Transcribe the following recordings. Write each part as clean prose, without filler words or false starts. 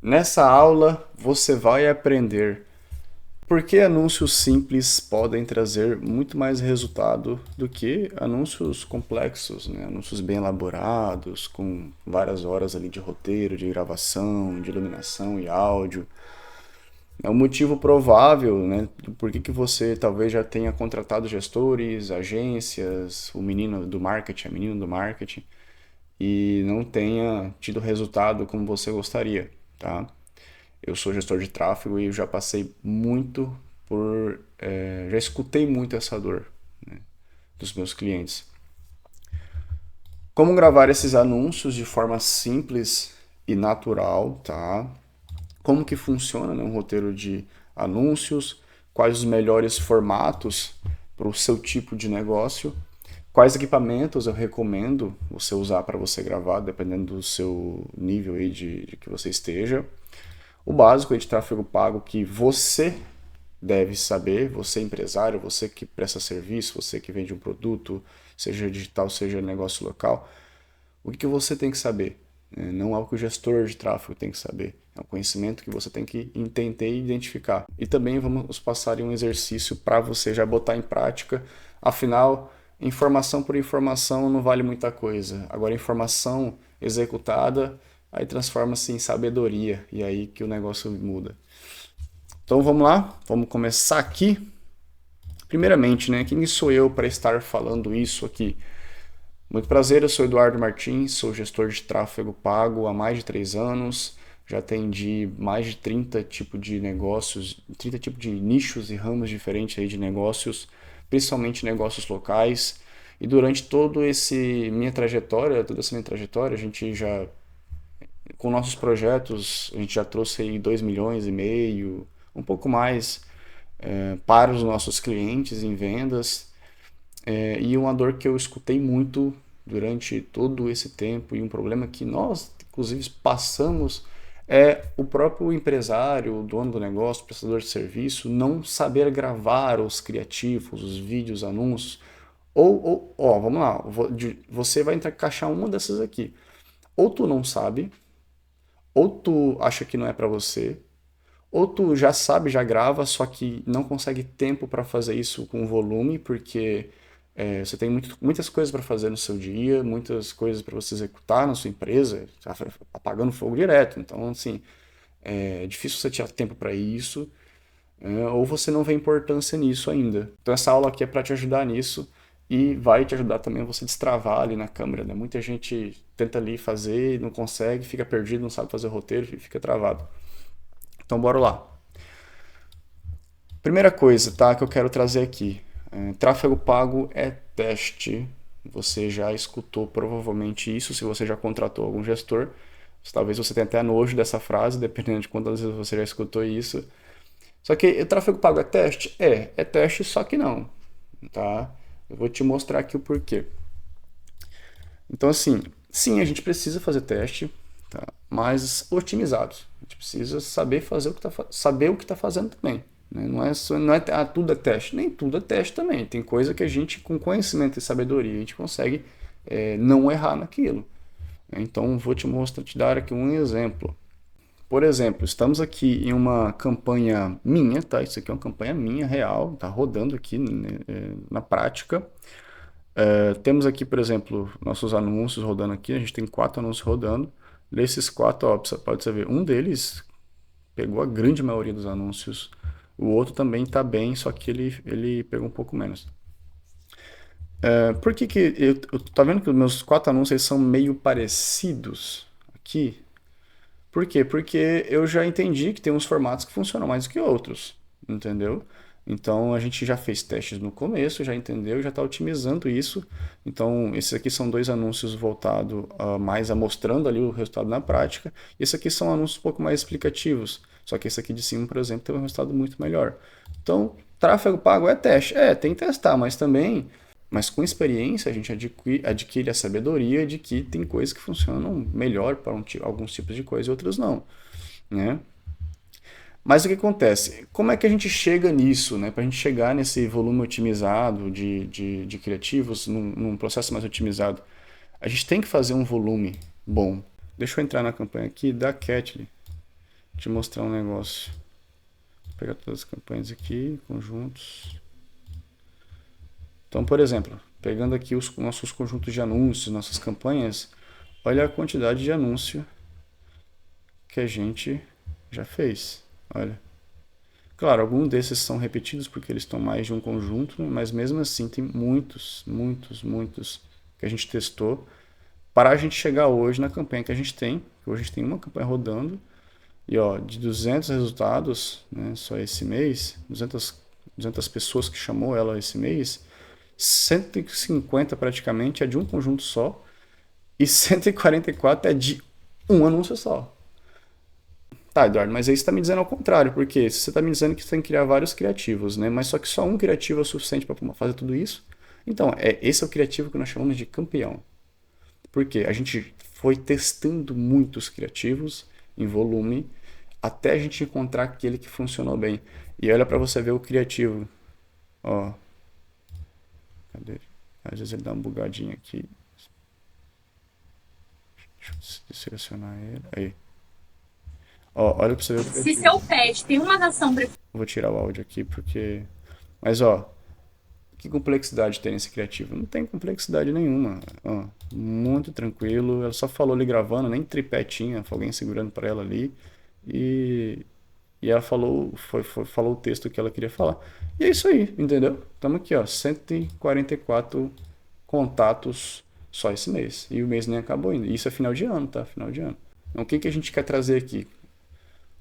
Nessa aula você vai aprender por que anúncios simples podem trazer muito mais resultado do que anúncios complexos, né? Anúncios bem elaborados, com várias horas ali de roteiro, de gravação, de iluminação e áudio. É um motivo provável, né, do porquê que você talvez já tenha contratado gestores, agências, o menino do marketing, a menina do marketing, e não tenha tido resultado como você gostaria, tá? Eu sou gestor de tráfego e eu já passei muito já escutei muito essa dor, né, dos meus clientes. Como gravar esses anúncios de forma simples e natural, tá? Como que funciona, né, um roteiro de anúncios, quais os melhores formatos para o seu tipo de negócio, quais equipamentos eu recomendo você usar para você gravar, dependendo do seu nível aí de que você esteja. O básico aí de tráfego pago que você deve saber, você empresário, você que presta serviço, você que vende um produto, seja digital, seja negócio local, o que você tem que saber? Não é o que o gestor de tráfego tem que saber, é um conhecimento que você tem que entender e identificar. E também vamos passar em um exercício para você já botar em prática, afinal, informação por informação não vale muita coisa. Agora, informação executada, aí transforma-se em sabedoria, e aí que o negócio muda. Então vamos lá, vamos começar aqui. Primeiramente, né, quem sou eu para estar falando isso aqui? Muito prazer, eu sou Eduardo Martins, sou gestor de tráfego pago há mais de 3 anos. Já atendi mais de 30 tipos de negócios, 30 tipos de nichos e ramos diferentes aí de negócios, principalmente negócios locais. E durante toda essa minha trajetória, a gente já, com nossos projetos, a gente já trouxe aí 2 milhões e meio, um pouco mais, para os nossos clientes em vendas. E uma dor que eu escutei muito durante todo esse tempo e um problema que nós, inclusive, passamos é o próprio empresário, o dono do negócio, o prestador de serviço, não saber gravar os criativos, os vídeos, anúncios. Ó, vamos lá, você vai encaixar uma dessas aqui. Ou tu não sabe, ou tu acha que não é para você, ou tu já sabe, já grava, só que não consegue tempo para fazer isso com volume, porque você tem muitas coisas para fazer no seu dia, muitas coisas para você executar na sua empresa, tá apagando fogo direto. Então, assim, é difícil você tirar tempo para isso, ou você não vê importância nisso ainda. Então, essa aula aqui é para te ajudar nisso e vai te ajudar também a você destravar ali na câmera, né? Muita gente tenta ali fazer, não consegue, fica perdido, não sabe fazer o roteiro e fica travado. Então, bora lá. Primeira coisa, tá, que eu quero trazer aqui. Tráfego pago é teste. Você já escutou provavelmente isso, se você já contratou algum gestor. Talvez você tenha até nojo dessa frase, dependendo de quantas vezes você já escutou isso. Só que o tráfego pago é teste? É teste, só que não, tá? Eu vou te mostrar aqui o porquê. Então, assim, sim, a gente precisa fazer teste, tá? Mas otimizados. A gente precisa saber fazer saber o que está fazendo também. Né? Não é tudo é teste. Nem tudo é teste também. Tem coisa que a gente, com conhecimento e sabedoria, a gente consegue não errar naquilo. Então, vou te dar aqui um exemplo. Por exemplo, estamos aqui em uma campanha minha, tá? Isso aqui é uma campanha minha, real, tá rodando aqui, né, na prática. Temos aqui, por exemplo, nossos anúncios rodando aqui. A gente tem 4 anúncios rodando. Desses 4, ó, pode ver, um deles pegou a grande maioria dos anúncios. O outro também está bem, só que ele pegou um pouco menos. Por que que eu tá vendo que os meus 4 anúncios são meio parecidos aqui? Por quê? Porque eu já entendi que tem uns formatos que funcionam mais do que outros, entendeu? Então a gente já fez testes no começo, já entendeu, já está otimizando isso. Então esses aqui são 2 anúncios voltados mais a mostrando ali o resultado na prática. E esses aqui são anúncios um pouco mais explicativos. Só que esse aqui de cima, por exemplo, tem um resultado muito melhor. Então, tráfego pago é teste. Tem que testar, mas com experiência a gente adquire a sabedoria de que tem coisas que funcionam melhor para alguns tipos de coisa e outras não, né? Mas o que acontece? Como é que a gente chega nisso, né? Para a gente chegar nesse volume otimizado de criativos, num processo mais otimizado, a gente tem que fazer um volume bom. Deixa eu entrar na campanha aqui da Catley. te mostrar um negócio. Vou pegar todas as campanhas aqui, conjuntos. Então, por exemplo, pegando aqui os nossos conjuntos de anúncios, nossas campanhas, olha a quantidade de anúncio que a gente já fez. Olha. Claro, alguns desses são repetidos porque eles estão mais de um conjunto, né? Mas mesmo assim tem muitos que a gente testou para a gente chegar hoje na campanha que a gente tem. Hoje a gente tem uma campanha rodando e ó, de 200 resultados, né, só esse mês, 200 pessoas que chamou ela esse mês, 150 praticamente é de um conjunto só e 144 é de um anúncio só. Tá, Eduardo, mas aí você está me dizendo ao contrário, porque você está me dizendo que você tem que criar vários criativos, né? Mas só que só um criativo é o suficiente para fazer tudo isso. Então, esse é o criativo que nós chamamos de campeão. Porque a gente foi testando muitos criativos em volume até a gente encontrar aquele que funcionou bem. E olha para você ver o criativo. Ó. Cadê? Às vezes ele dá uma bugadinha aqui. Deixa eu selecionar ele. Aí. Ó, olha pra você ver o criativo. Se seu pet tem uma ação preferida. Vou tirar o áudio aqui porque... Mas ó, que complexidade tem nesse criativo? Não tem complexidade nenhuma. Ó, muito tranquilo. Ela só falou ali gravando, nem tripé tinha, foi alguém segurando para ela ali. E ela falou o texto que ela queria falar. E é isso aí, entendeu? Estamos aqui, ó, 144 contatos só esse mês. E o mês nem acabou ainda. Isso é final de ano, tá? Final de ano. Então o que a gente quer trazer aqui?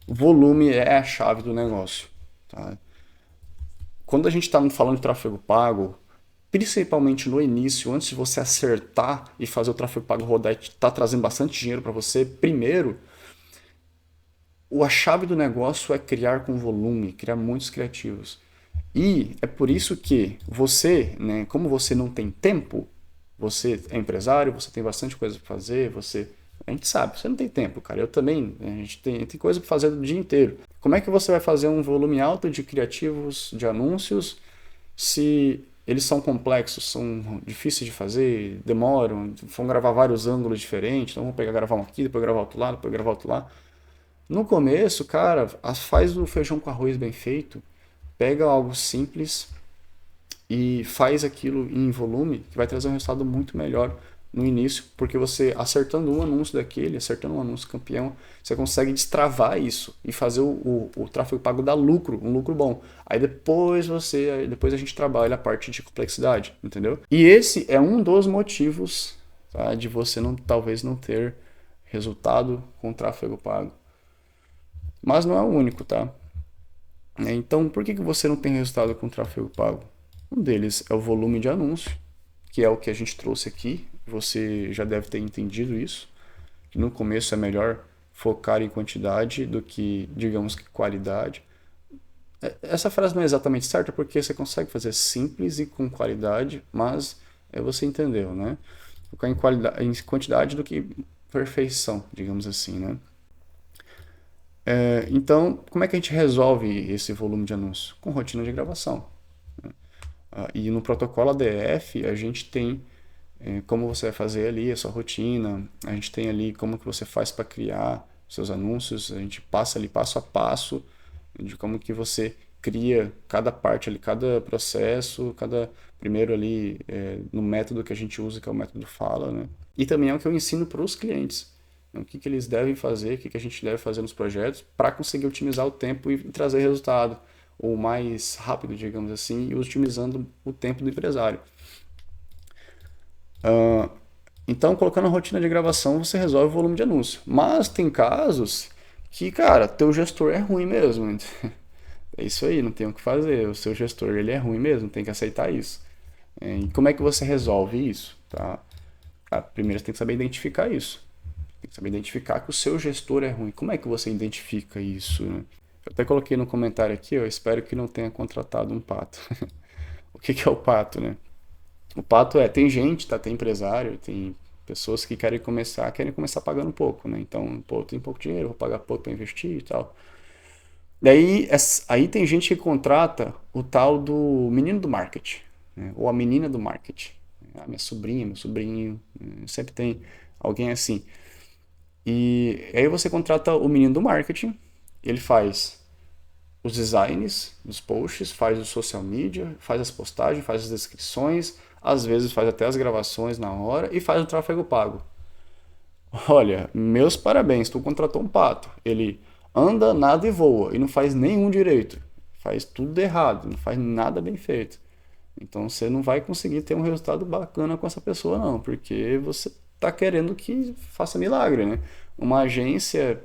O volume é a chave do negócio, tá? Quando a gente está falando de tráfego pago, principalmente no início, antes de você acertar e fazer o tráfego pago rodar e tá trazendo bastante dinheiro para você, primeiro, a chave do negócio é criar com volume, criar muitos criativos. E é por isso que você, né, como você não tem tempo, você é empresário, você tem bastante coisa para fazer, a gente sabe, você não tem tempo, cara. Eu também, a gente tem coisa para fazer do dia inteiro. Como é que você vai fazer um volume alto de criativos, de anúncios, se eles são complexos, são difíceis de fazer, demoram, vão gravar vários ângulos diferentes, então vamos pegar gravar um aqui, depois gravar outro lado, depois gravar outro lá. No começo, cara, faz o feijão com arroz bem feito, pega algo simples e faz aquilo em volume, que vai trazer um resultado muito melhor no início, porque você acertando um anúncio daquele, acertando um anúncio campeão, você consegue destravar isso e fazer o tráfego pago dar lucro, um lucro bom. Aí depois a gente trabalha a parte de complexidade, entendeu? E esse é um dos motivos, tá, de você talvez não ter resultado com tráfego pago. Mas não é o único, tá? Então, por que você não tem resultado com tráfego pago? Um deles é o volume de anúncio, que é o que a gente trouxe aqui. Você já deve ter entendido isso. Que no começo é melhor focar em quantidade do que, digamos, que qualidade. Essa frase não é exatamente certa porque você consegue fazer simples e com qualidade, mas você entendeu, né? Focar em quantidade do que perfeição, digamos assim, né? Então, como é que a gente resolve esse volume de anúncios? Com rotina de gravação. E no protocolo ADF, a gente tem como você vai fazer ali a sua rotina, a gente tem ali como que você faz para criar seus anúncios, a gente passa ali passo a passo de como que você cria cada parte ali, cada processo, primeiro ali no método que a gente usa, que é o método Fala, né? E também é o que eu ensino para os clientes. O que eles devem fazer, o que a gente deve fazer nos projetos para conseguir otimizar o tempo e trazer resultado, ou mais rápido, digamos assim, e otimizando o tempo do empresário. Então, colocando a rotina de gravação, você resolve o volume de anúncio. Mas tem casos que, cara, teu gestor é ruim mesmo. É isso aí, não tem o que fazer. O seu gestor, ele é ruim mesmo, tem que aceitar isso. E como é que você resolve isso? Tá? Primeiro, você tem que saber identificar isso. Tem que saber identificar que o seu gestor é ruim. Como é que você identifica isso? Né? Eu até coloquei no comentário aqui, eu espero que não tenha contratado um pato. O que é o pato, né? O pato tem gente, tá? Tem empresário, tem pessoas que querem começar pagando pouco, né? Então, pô, tem pouco dinheiro, vou pagar pouco para investir e tal. Daí, aí tem gente que contrata o tal do menino do marketing, né? Ou a menina do marketing. Minha sobrinha, meu sobrinho, sempre tem alguém assim. E aí você contrata o menino do marketing ele faz os designs dos posts, faz o social media, faz as postagens, faz as descrições, às vezes faz até as gravações na hora e faz o tráfego pago. Olha, meus parabéns, tu contratou um pato. Ele anda, nada e voa e não faz nenhum direito. Faz tudo errado, não faz nada bem feito. Então você não vai conseguir ter um resultado bacana com essa pessoa, não, porque você está querendo que faça milagre, né? Uma agência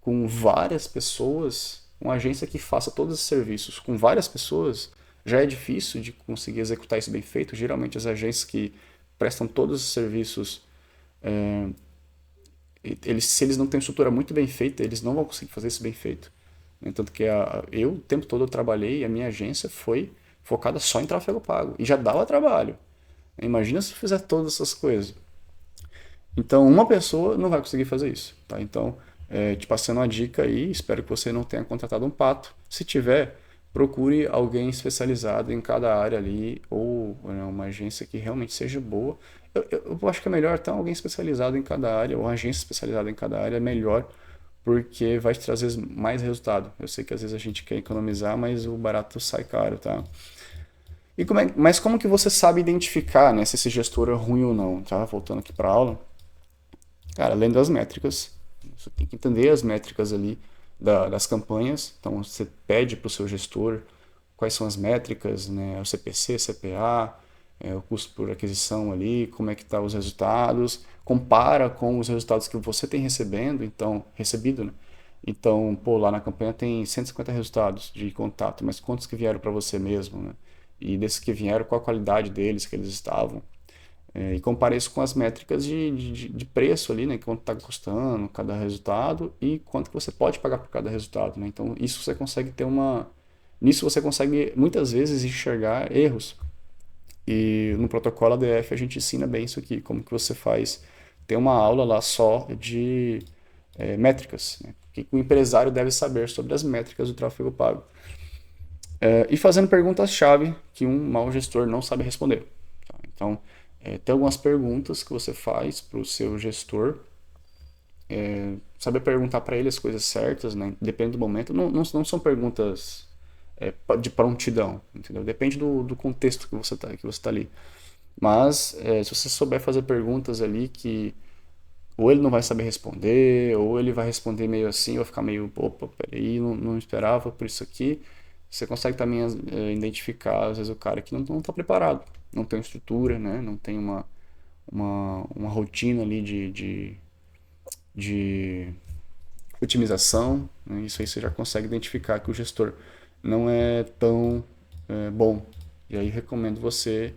com várias pessoas, uma agência que faça todos os serviços com várias pessoas, já é difícil de conseguir executar isso bem feito. Geralmente as agências que prestam todos os serviços, se eles não têm estrutura muito bem feita, eles não vão conseguir fazer isso bem feito. Tanto que o tempo todo eu trabalhei e a minha agência foi focada só em tráfego pago. E já dava trabalho. Imagina se eu fizer todas essas coisas. Então, uma pessoa não vai conseguir fazer isso. Tá? Então, te passando uma dica aí, espero que você não tenha contratado um pato. Se tiver, procure alguém especializado em cada área ali, ou uma agência que realmente seja boa. Eu acho que é melhor ter alguém especializado em cada área, ou uma agência especializada em cada área, é melhor, porque vai te trazer mais resultado. Eu sei que às vezes a gente quer economizar, mas o barato sai caro, tá? Mas como que você sabe identificar, né, se esse gestor é ruim ou não, tá? Voltando aqui para a aula. Cara, além das métricas, você tem que entender as métricas ali das campanhas. Então, você pede para o seu gestor quais são as métricas, né? O CPC, CPA, o custo por aquisição ali, como é que tá os resultados, compara com os resultados que você tem recebido, né? Então, pô, lá na campanha tem 150 resultados de contato, mas quantos que vieram para você mesmo, né? E desses que vieram, qual a qualidade deles que eles estavam. E compara isso com as métricas de preço ali, né? Quanto está custando cada resultado e quanto que você pode pagar por cada resultado, né? Então, isso você consegue ter uma... Nisso você consegue, muitas vezes, enxergar erros. E no protocolo ADF a gente ensina bem isso aqui, como que você faz. Tem uma aula lá só de métricas, né? O que o empresário deve saber sobre as métricas do tráfego pago. E fazendo perguntas-chave que um mau gestor não sabe responder. Tá? Então, tem algumas perguntas que você faz para o seu gestor. Saber perguntar para ele as coisas certas, né? Depende do momento. Não são perguntas de prontidão, entendeu? Depende do contexto que você tá ali. Mas se você souber fazer perguntas ali que ou ele não vai saber responder, ou ele vai responder meio assim, ou ficar meio, opa, peraí, não esperava por isso aqui. Você consegue também identificar, às vezes, o cara que não está preparado, não tem estrutura, né? Não tem uma rotina ali de otimização, né? Isso aí você já consegue identificar que o gestor não é tão bom. E aí recomendo você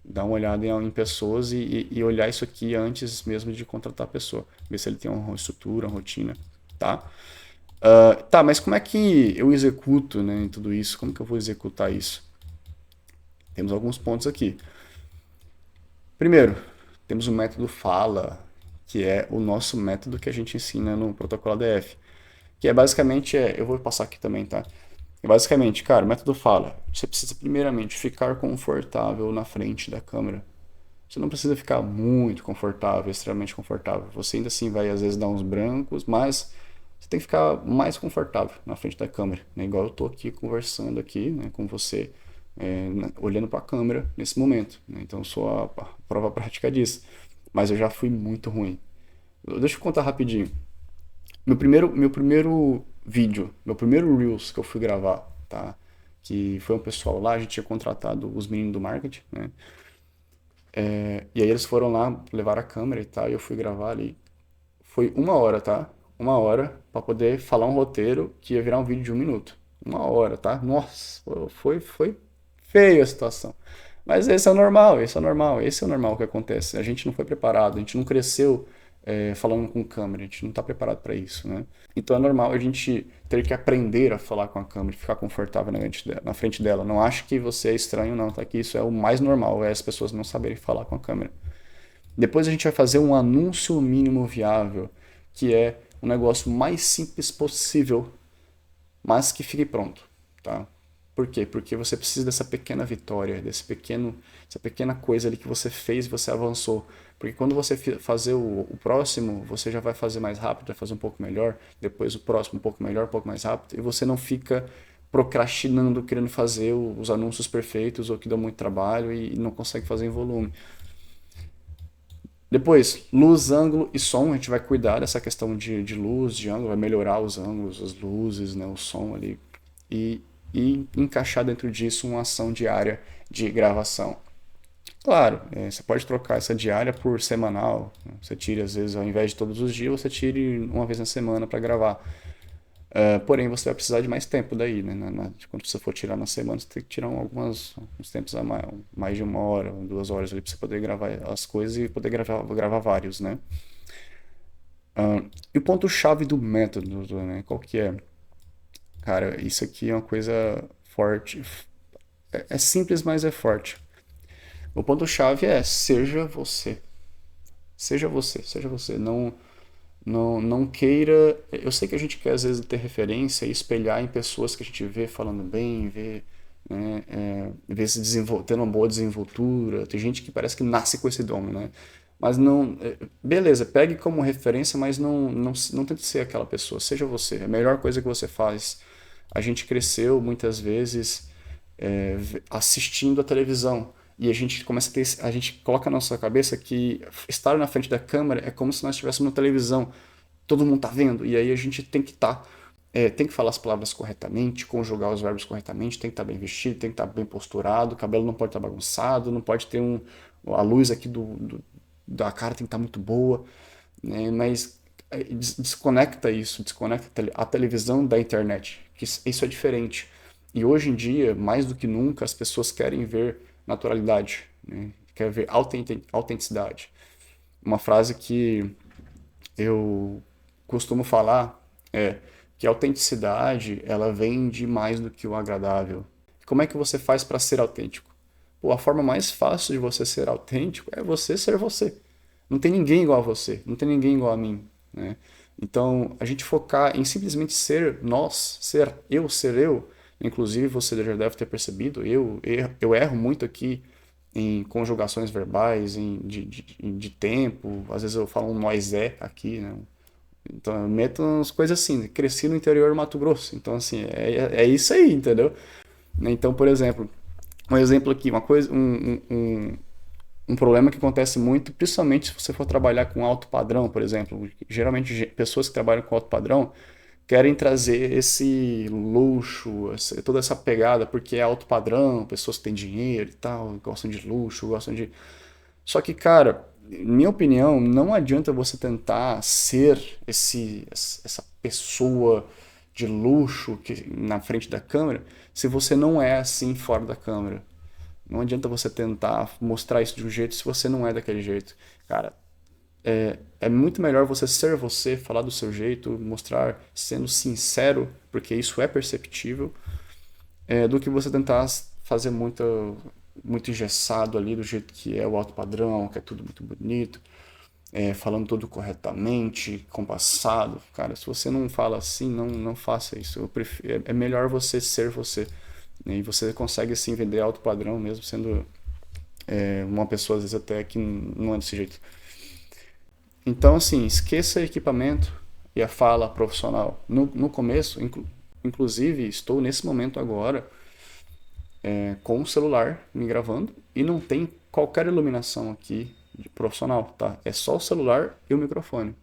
dar uma olhada em pessoas e olhar isso aqui antes mesmo de contratar a pessoa. Ver se ele tem uma estrutura, uma rotina, tá? Tá, mas como é que eu executo, né, em tudo isso? Como que eu vou executar isso? Temos alguns pontos aqui. Primeiro, temos o método Fala, que é o nosso método que a gente ensina no protocolo ADF. Que é basicamente, eu vou passar aqui também, tá? Basicamente, cara, o método Fala. Você precisa primeiramente ficar confortável na frente da câmera. Você não precisa ficar muito confortável, extremamente confortável. Você ainda assim vai às vezes dar uns brancos, mas você tem que ficar mais confortável na frente da câmera, né? Igual eu estou aqui conversando aqui, né, com você, olhando para a câmera nesse momento, né? Então eu sou a prova prática disso. Mas eu já fui muito ruim. Deixa eu contar rapidinho. Meu primeiro vídeo, meu primeiro Reels que eu fui gravar, tá? Que foi um pessoal lá, a gente tinha contratado os meninos do marketing, né? E aí eles foram lá, levaram a câmera e tal, e eu fui gravar ali. Foi 1 hora, tá? 1 hora pra poder falar um roteiro que ia virar um vídeo de 1 minuto. 1 hora, tá? Nossa, foi feio a situação. Mas esse é o normal, esse é o normal que acontece. A gente não foi preparado, a gente não cresceu falando com câmera, a gente não está preparado para isso, né? Então é normal a gente ter que aprender a falar com a câmera, ficar confortável na frente dela. Não acho que você é estranho, não, tá? Que isso é o mais normal, é as pessoas não saberem falar com a câmera. Depois a gente vai fazer um anúncio mínimo viável, que é o negócio mais simples possível, mas que fique pronto, tá? Por quê? Porque você precisa dessa pequena vitória, essa pequena coisa ali que você fez e você avançou Porque quando você fazer o próximo, você já vai fazer mais rápido, vai fazer um pouco melhor, depois o próximo um pouco melhor, um pouco mais rápido, e você não fica procrastinando, querendo fazer os anúncios perfeitos ou que dão muito trabalho e não consegue fazer em volume. Depois, luz, ângulo e som, a gente vai cuidar dessa questão de luz, de ângulo, vai melhorar os ângulos, as luzes, né, o som ali, e, e encaixar dentro disso uma ação diária de gravação. Claro, você pode trocar essa diária por semanal, né? Você tira, às vezes, ao invés de todos os dias, você tire uma vez na semana para gravar. Porém, você vai precisar de mais tempo daí, né? Quando você for tirar na semana, você tem que tirar uns tempos a mais de 1 hora, 2 horas ali para você poder gravar as coisas e poder gravar vários, né? E o ponto-chave do método, né? Qual que é? Cara, isso aqui é uma coisa forte. É simples, mas é forte. O ponto-chave é seja você. Seja você, seja você. Não queira. Eu sei que a gente quer às vezes ter referência e espelhar em pessoas que a gente vê falando bem, vê, né, vê se tendo uma boa desenvoltura. Tem gente que parece que nasce com esse dom, né? Mas não. Beleza, pegue como referência, mas não tente ser aquela pessoa. Seja você. A melhor coisa que você faz. A gente cresceu muitas vezes assistindo a televisão. E a gente começa a ter, a gente coloca na nossa cabeça que estar na frente da câmera é como se nós estivéssemos na televisão. Todo mundo tá vendo. E aí a gente tem que tem que falar as palavras corretamente, conjugar os verbos corretamente, tem que estar bem vestido, tem que estar bem posturado, o cabelo não pode estar bagunçado, não pode ter a luz aqui da cara tem que estar muito boa, né? Mas desconecta isso, desconecta a televisão da internet, que isso é diferente. E hoje em dia, mais do que nunca, as pessoas querem ver naturalidade, né? Querem ver autenticidade. Uma frase que eu costumo falar é que a autenticidade ela vem de mais do que o agradável. Como é que você faz para ser autêntico? Pô, a forma mais fácil de você ser autêntico é você ser você. Não tem ninguém igual a você, não tem ninguém igual a mim, né? Então, a gente focar em simplesmente ser nós, ser eu, inclusive você já deve ter percebido, eu erro muito aqui em conjugações verbais, de tempo, às vezes eu falo um nós aqui, né? Então, eu meto umas coisas assim, cresci no interior do Mato Grosso, então assim, é isso aí, entendeu? Então, por exemplo, um exemplo aqui, uma coisa, um problema que acontece muito, principalmente se você for trabalhar com alto padrão, por exemplo. Geralmente, pessoas que trabalham com alto padrão querem trazer esse luxo, toda essa pegada, porque é alto padrão, pessoas que têm dinheiro e tal, gostam de luxo, gostam de. Só que, cara, minha opinião, não adianta você tentar ser essa pessoa de luxo na frente da câmera se você não é assim fora da câmera. Não adianta você tentar mostrar isso de um jeito se você não é daquele jeito. Cara, é muito melhor você ser você, falar do seu jeito, mostrar sendo sincero, porque isso é perceptível, do que você tentar fazer muito engessado ali do jeito que é o alto padrão, que é tudo muito bonito, falando tudo corretamente, compassado. Cara, se você não fala assim, não faça isso. É melhor você ser você, né? E você consegue assim vender alto padrão mesmo sendo uma pessoa às vezes até que não é desse jeito. Então, assim, esqueça equipamento e a fala profissional. No começo, inclusive, estou nesse momento agora com o celular me gravando e não tem qualquer iluminação aqui de profissional, tá? É só o celular e o microfone.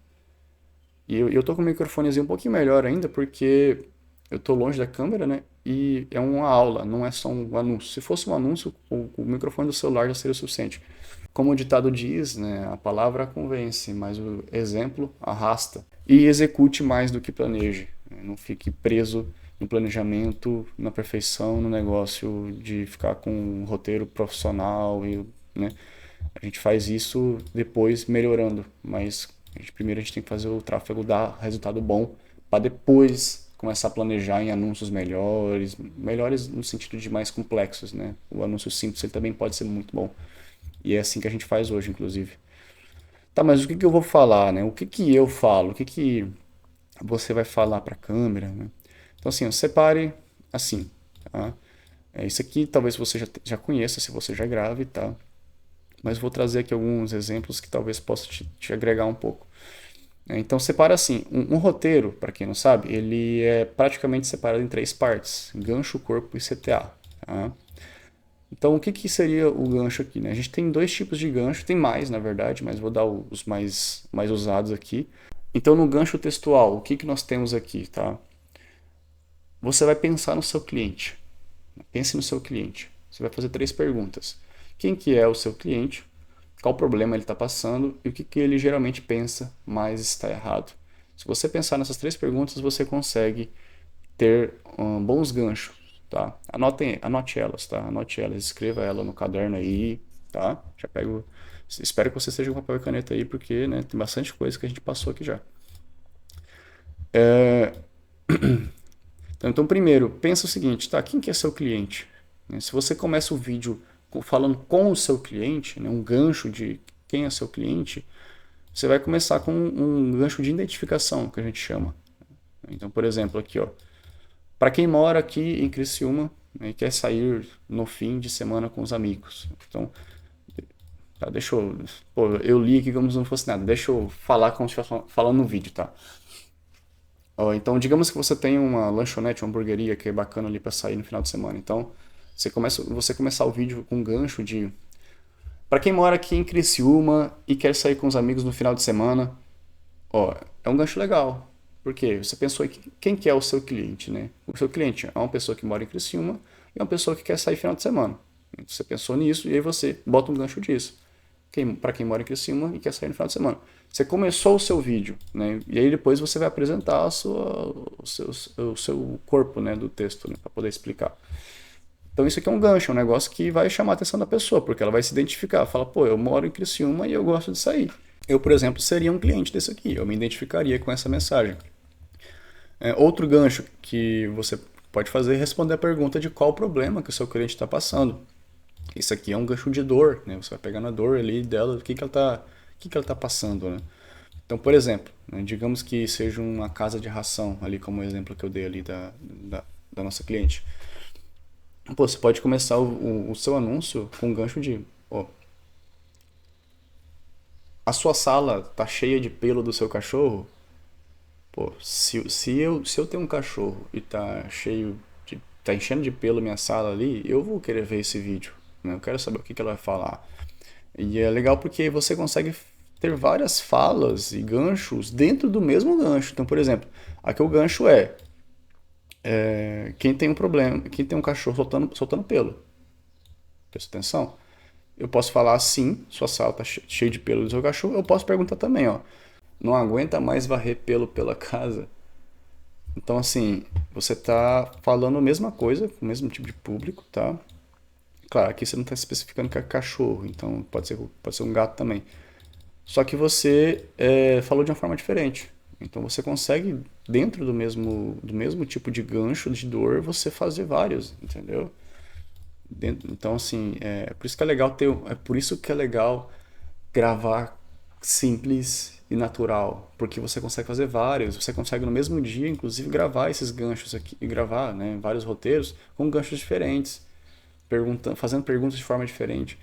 E eu tô com o microfonezinho um pouquinho melhor ainda porque eu tô longe da câmera, né? E é uma aula, não é só um anúncio. Se fosse um anúncio, o microfone do celular já seria o suficiente. Como o ditado diz, né, a palavra convence, mas o exemplo arrasta. E execute mais do que planeje. Não fique preso no planejamento, na perfeição, no negócio de ficar com um roteiro profissional. Né? A gente faz isso depois melhorando, mas primeiro a gente tem que fazer o tráfego dar resultado bom para depois começar a planejar em anúncios melhores no sentido de mais complexos. Né? O anúncio simples ele também pode ser muito bom. E é assim que a gente faz hoje, inclusive. Tá, mas o que que eu vou falar, né? O que que eu falo? O que que você vai falar para a câmera, né? Então, assim, separe assim, tá? Isso aqui talvez você já conheça, se você já grave, tá? mas vou trazer aqui alguns exemplos que talvez possa te agregar um pouco. Então separa assim, um roteiro, para quem não sabe, ele é praticamente separado em três partes: gancho, corpo e CTA. Tá? Então o que seria o gancho aqui? Né? A gente tem dois tipos de gancho, tem mais na verdade, mas vou dar os mais usados aqui. Então no gancho textual, o que nós temos aqui? Tá? Você vai pensar no seu cliente. Pense no seu cliente. Você vai fazer três perguntas. Quem que é o seu cliente? Qual problema ele está passando? E o que ele geralmente pensa mais está errado? Se você pensar nessas três perguntas, você consegue ter bons ganchos, tá? Anote elas, tá? Anote elas, escreva ela no caderno aí, tá? Já pego. Espero que você esteja com papel e caneta aí, porque né, tem bastante coisa que a gente passou aqui já. Então, primeiro, pensa o seguinte, tá? Quem que é seu cliente? Se você começa o vídeo falando com o seu cliente, né, um gancho de quem é seu cliente, você vai começar com um gancho de identificação, que a gente chama. Então, por exemplo, aqui, ó, para quem mora aqui em Criciúma, né, e quer sair no fim de semana com os amigos. Então, tá, deixa eu... Pô, eu li aqui como se não fosse nada. Deixa eu falar como se estivesse falando no vídeo, tá? Então, digamos que você tem uma lanchonete, uma hamburgueria que é bacana ali para sair no final de semana. Então, você começar o vídeo com um gancho de... Para quem mora aqui em Criciúma e quer sair com os amigos no final de semana, ó, é um gancho legal. Por quê? Você pensou em quem que é o seu cliente, né? O seu cliente é uma pessoa que mora em Criciúma e uma pessoa que quer sair final de semana. Você pensou nisso e aí você bota um gancho disso. Para quem mora em Criciúma e quer sair no final de semana. Você começou o seu vídeo, né? E aí depois você vai apresentar o seu corpo, né, do texto, né, para poder explicar. Então isso aqui é um gancho, é um negócio que vai chamar a atenção da pessoa, porque ela vai se identificar, fala, pô, eu moro em Criciúma e eu gosto de sair. Eu, por exemplo, seria um cliente desse aqui, eu me identificaria com essa mensagem. Outro gancho que você pode fazer é responder a pergunta de qual o problema que o seu cliente está passando. Isso aqui é um gancho de dor, né? Você vai pegar na dor ali dela, o que ela tá passando, né? Então, por exemplo, né, digamos que seja uma casa de ração, ali como o exemplo que eu dei ali da nossa cliente. Pô, você pode começar o seu anúncio com um gancho de, ó, a sua sala tá cheia de pelo do seu cachorro? Pô, se eu tenho um cachorro e tá enchendo de pelo minha sala ali, eu vou querer ver esse vídeo, né? Eu quero saber o que ela vai falar. E é legal porque você consegue ter várias falas e ganchos dentro do mesmo gancho. Então, por exemplo, aqui o gancho quem tem um problema, quem tem um cachorro soltando pelo. Presta atenção. Eu posso falar assim, sua sala tá cheia de pelo do seu cachorro. Eu posso perguntar também, ó, não aguenta mais varrer pelo pela casa? Então, assim, você tá falando a mesma coisa, com o mesmo tipo de público, tá? Claro, aqui você não está especificando que é cachorro, então pode ser um gato também. Só que você falou de uma forma diferente. Então você consegue, dentro do mesmo tipo de gancho de dor, você fazer vários, entendeu? Então, assim, é por isso que é legal gravar simples e natural, porque você consegue fazer vários, você consegue no mesmo dia, inclusive, gravar esses ganchos aqui, e gravar, né, vários roteiros com ganchos diferentes, fazendo perguntas de forma diferente.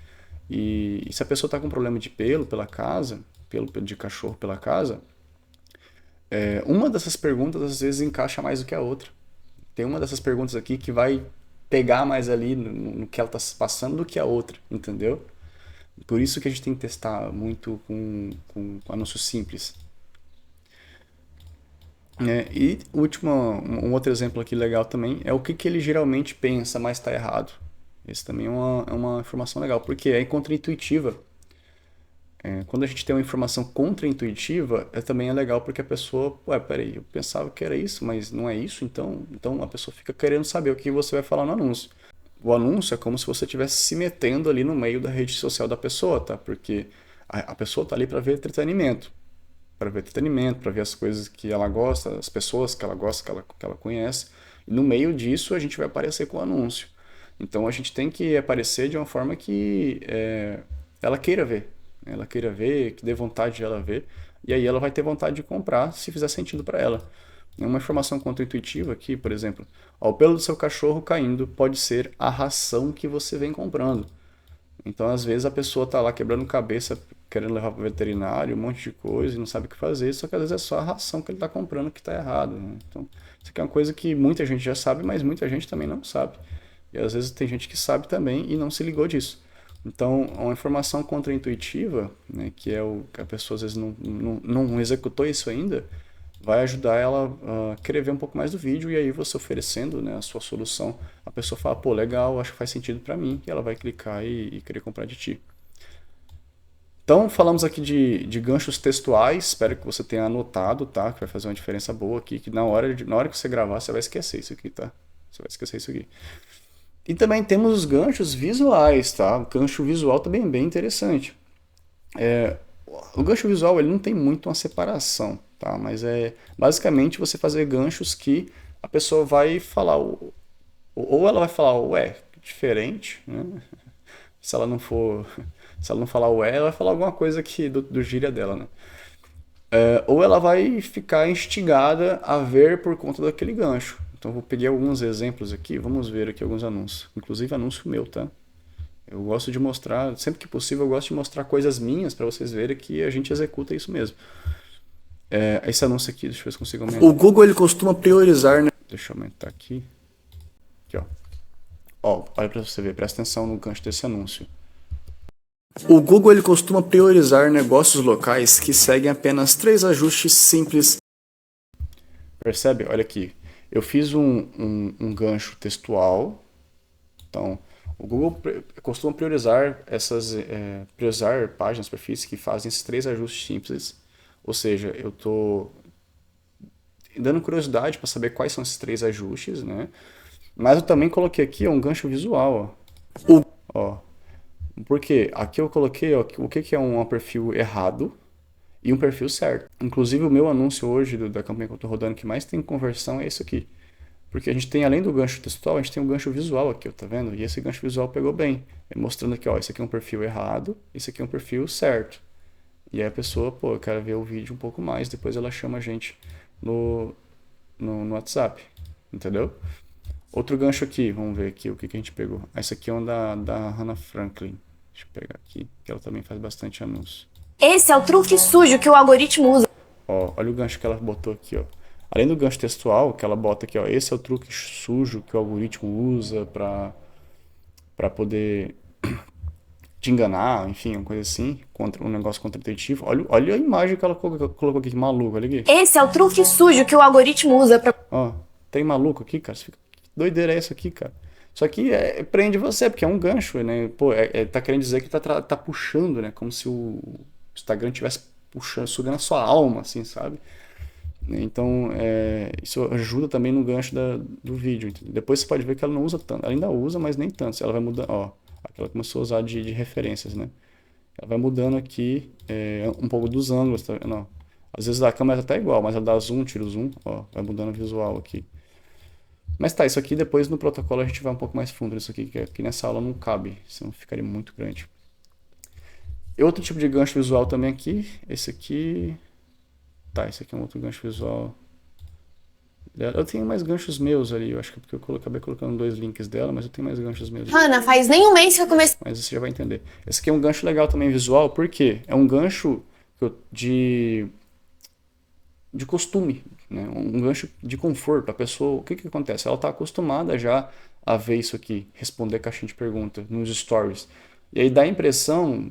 E se a pessoa está com problema de pelo pela casa, pelo de cachorro pela casa, uma dessas perguntas às vezes encaixa mais do que a outra. Tem uma dessas perguntas aqui que vai pegar mais ali no que ela está passando do que a outra, entendeu? Por isso que a gente tem que testar muito com anúncios simples. E um outro exemplo aqui legal também é o que ele geralmente pensa, mas está errado. Esse também é uma informação legal, porque é contraintuitiva. Quando a gente tem uma informação contraintuitiva, também é legal porque a pessoa, ué, peraí, eu pensava que era isso, mas não é isso, então a pessoa fica querendo saber o que você vai falar no anúncio. O anúncio é como se você estivesse se metendo ali no meio da rede social da pessoa, tá? Porque a pessoa tá ali para ver entretenimento, para ver as coisas que ela gosta, as pessoas que ela gosta, que ela conhece. E no meio disso a gente vai aparecer com o anúncio. Então a gente tem que aparecer de uma forma que ela queira ver. Ela queira ver, que dê vontade de ela ver. E aí ela vai ter vontade de comprar se fizer sentido para ela. Uma informação contraintuitiva aqui, por exemplo, ó, o pelo do seu cachorro caindo pode ser a ração que você vem comprando. Então, às vezes, a pessoa tá lá quebrando cabeça, querendo levar para o veterinário, um monte de coisa, e não sabe o que fazer, só que às vezes é só a ração que ele está comprando que está errado, né? Então, isso aqui é uma coisa que muita gente já sabe, mas muita gente também não sabe. E às vezes tem gente que sabe também e não se ligou disso. Então, uma informação contraintuitiva, né, que é o que a pessoa às vezes não executou isso ainda, vai ajudar ela a querer ver um pouco mais do vídeo e aí você oferecendo, né, a sua solução, a pessoa fala, pô, legal, acho que faz sentido para mim, e ela vai clicar e querer comprar de ti. Então, falamos aqui de ganchos textuais, espero que você tenha anotado, tá? Que vai fazer uma diferença boa aqui, que na hora que você gravar, você vai esquecer isso aqui, tá? Você vai esquecer isso aqui. E também temos os ganchos visuais, tá? O gancho visual também é bem interessante. O gancho visual, ele não tem muito uma separação, tá? Mas é basicamente você fazer ganchos que a pessoa vai falar, ou ela vai falar, ué, diferente, né? Se ela não for, se ela não falar ué, ela vai falar alguma coisa aqui do gíria dela, né? Ou ela vai ficar instigada a ver por conta daquele gancho. Então eu vou pegar alguns exemplos aqui, vamos ver aqui alguns anúncios. Inclusive anúncio meu, tá? Eu gosto de mostrar, sempre que possível, eu gosto de mostrar coisas minhas para vocês verem que a gente executa isso mesmo. Esse anúncio aqui, deixa eu ver se consigo aumentar. O Google ele costuma priorizar, né? Deixa eu aumentar aqui. Aqui, ó. Ó, olha para você ver, presta atenção no gancho desse anúncio. O Google ele costuma priorizar negócios locais que seguem apenas 3 ajustes simples. Percebe? Olha aqui. Eu fiz um gancho textual. Então, o Google costuma priorizar páginas, perfis que fazem esses 3 ajustes simples. Ou seja, eu estou dando curiosidade para saber quais são esses 3 ajustes, né? Mas eu também coloquei aqui um gancho visual, ó. Porque aqui eu coloquei ó, o que é um perfil errado e um perfil certo. Inclusive o meu anúncio hoje da campanha que eu estou rodando que mais tem conversão é esse aqui. Porque a gente tem, além do gancho textual, a gente tem um gancho visual aqui, ó, tá vendo? E esse gancho visual pegou bem. Mostrando aqui, ó, esse aqui é um perfil errado, esse aqui é um perfil certo. E aí a pessoa, pô, eu quero ver o vídeo um pouco mais, depois ela chama a gente no WhatsApp, entendeu? Outro gancho aqui, vamos ver aqui o que a gente pegou. Esse aqui é um da Hannah Franklin. Deixa eu pegar aqui, que ela também faz bastante anúncio. Esse é o truque sujo que o algoritmo usa. Ó, olha o gancho que ela botou aqui, ó. Além do gancho textual, que ela bota aqui, ó, esse é o truque sujo que o algoritmo usa para poder te enganar, enfim, uma coisa assim, contra um negócio contra-intuitivo. Olha a imagem que ela colocou aqui, que maluco, olha aqui. Esse é o truque sujo que o algoritmo usa pra... Ó, tem maluco aqui, cara? Você fica, que doideira é isso aqui, cara? Isso aqui prende você, porque é um gancho, né? Pô, tá querendo dizer que tá puxando, né? Como se o Instagram estivesse puxando, sugando a sua alma, assim, sabe? Então, isso ajuda também no gancho do vídeo. Entendeu? Depois você pode ver que ela não usa tanto. Ela ainda usa, mas nem tanto. Ela vai mudando, ó. Aqui ela começou a usar de referências, né? Ela vai mudando aqui um pouco dos ângulos, tá vendo? Ó. Às vezes a câmera tá igual, mas ela dá zoom, tira o zoom, ó. Vai mudando o visual aqui. Mas tá, isso aqui depois no protocolo a gente vai um pouco mais fundo nisso aqui, que aqui nessa aula não cabe, senão ficaria muito grande. E outro tipo de gancho visual também aqui, esse aqui... Tá, esse aqui é um outro gancho visual. Eu tenho mais ganchos meus ali, eu acho que é porque eu acabei colocando 2 links dela, mas eu tenho mais ganchos meus. Hannah, faz nem um mês que eu comecei... Mas você já vai entender. Esse aqui é um gancho legal também visual, porque é um gancho de costume, né? Um gancho de conforto. A pessoa, o que acontece? Ela está acostumada já a ver isso aqui, responder caixinha de pergunta nos stories. E aí dá a impressão,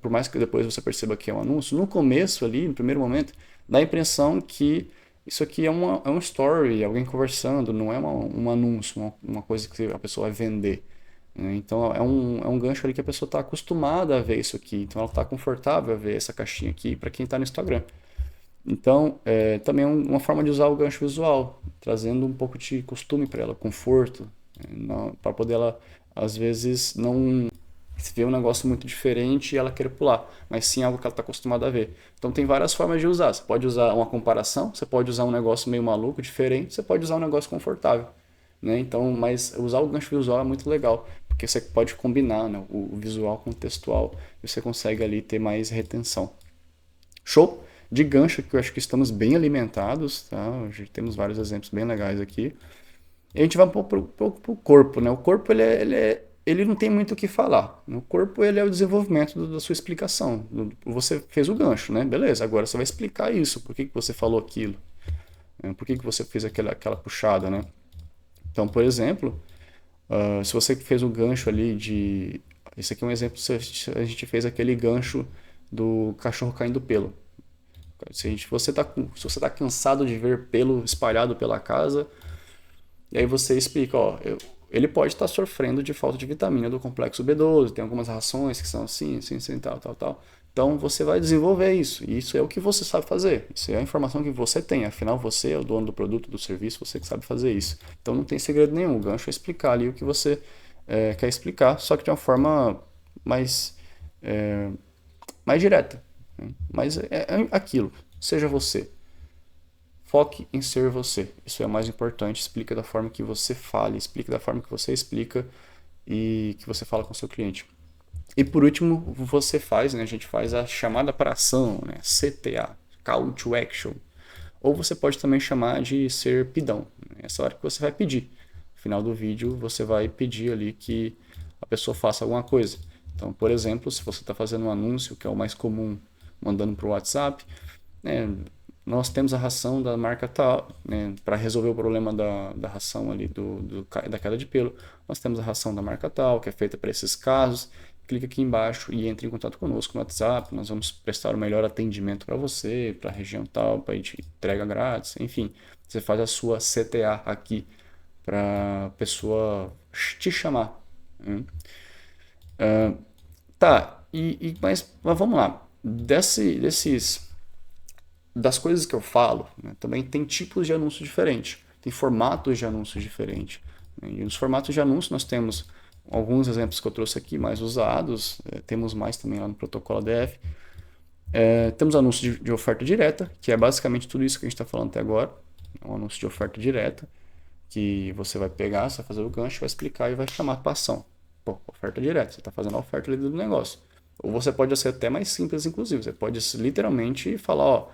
por mais que depois você perceba que é um anúncio, no começo ali, no primeiro momento, dá a impressão que isso aqui é um story, alguém conversando, não é um anúncio, uma coisa que a pessoa vai vender. Né? Então é um gancho ali que a pessoa está acostumada a ver isso aqui. Então ela está confortável a ver essa caixinha aqui para quem está no Instagram. Então, também é uma forma de usar o gancho visual, trazendo um pouco de costume para ela, conforto, para poder ela, às vezes, não ver um negócio muito diferente e ela querer pular, mas sim algo que ela está acostumada a ver. Então, tem várias formas de usar. Você pode usar uma comparação, você pode usar um negócio meio maluco, diferente, você pode usar um negócio confortável. Né? Então, mas usar o gancho visual é muito legal, porque você pode combinar, né, o visual com o textual e você consegue ali ter mais retenção. Show? De gancho, que eu acho que estamos bem alimentados, tá? Já temos vários exemplos bem legais aqui. E a gente vai um pouco pro corpo, né? O corpo, ele ele não tem muito o que falar. No corpo, ele é o desenvolvimento da sua explicação. Você fez o gancho, né? Beleza, agora você vai explicar isso. Por que que você falou aquilo? Por que que você fez aquela puxada, né? Então, por exemplo, se você fez um gancho ali de... Esse aqui é um exemplo, se a gente fez aquele gancho do cachorro caindo pelo. Se você está cansado de ver pelo espalhado pela casa, e aí você explica, ó, ele pode estar sofrendo de falta de vitamina do complexo B12, tem algumas rações que são assim, assim, assim, tal, tal, tal. Então você vai desenvolver isso, e isso é o que você sabe fazer, isso é a informação que você tem, afinal você é o dono do produto, do serviço, você que sabe fazer isso. Então não tem segredo nenhum, o gancho é explicar ali o que você quer explicar, só que de uma forma mais, mais direta, né? Mas é aquilo, seja você. Foque em ser você. Isso é o mais importante. Explica da forma que você fale, explica da forma que você explica e que você fala com o seu cliente. E por último, você faz, né? A gente faz a chamada para ação, né? CTA, Call to Action. Ou você pode também chamar de ser pidão. Essa hora que você vai pedir. No final do vídeo, você vai pedir ali que a pessoa faça alguma coisa. Então, por exemplo, se você está fazendo um anúncio, que é o mais comum, mandando para o WhatsApp, né? Nós temos a ração da marca tal, né, para resolver o problema da ração ali da queda de pelo. Nós temos a ração da marca tal, que é feita para esses casos. Clica aqui embaixo e entre em contato conosco no WhatsApp. Nós vamos prestar o melhor atendimento para você, para a região tal, para a gente entrega grátis. Enfim, você faz a sua CTA aqui para a pessoa te chamar. Tá, mas vamos lá. Das coisas que eu falo, né, também tem tipos de anúncio diferentes, tem formatos de anúncios diferentes. Né, e nos formatos de anúncio nós temos alguns exemplos que eu trouxe aqui mais usados, temos mais também lá no protocolo ADF. Temos anúncio de oferta direta, que é basicamente tudo isso que a gente está falando até agora, é um anúncio de oferta direta, que você vai pegar, você vai fazer o gancho, vai explicar e vai chamar para ação. Pô, oferta direta, você está fazendo a oferta ali do negócio. Ou você pode ser até mais simples, inclusive, você pode literalmente falar, ó,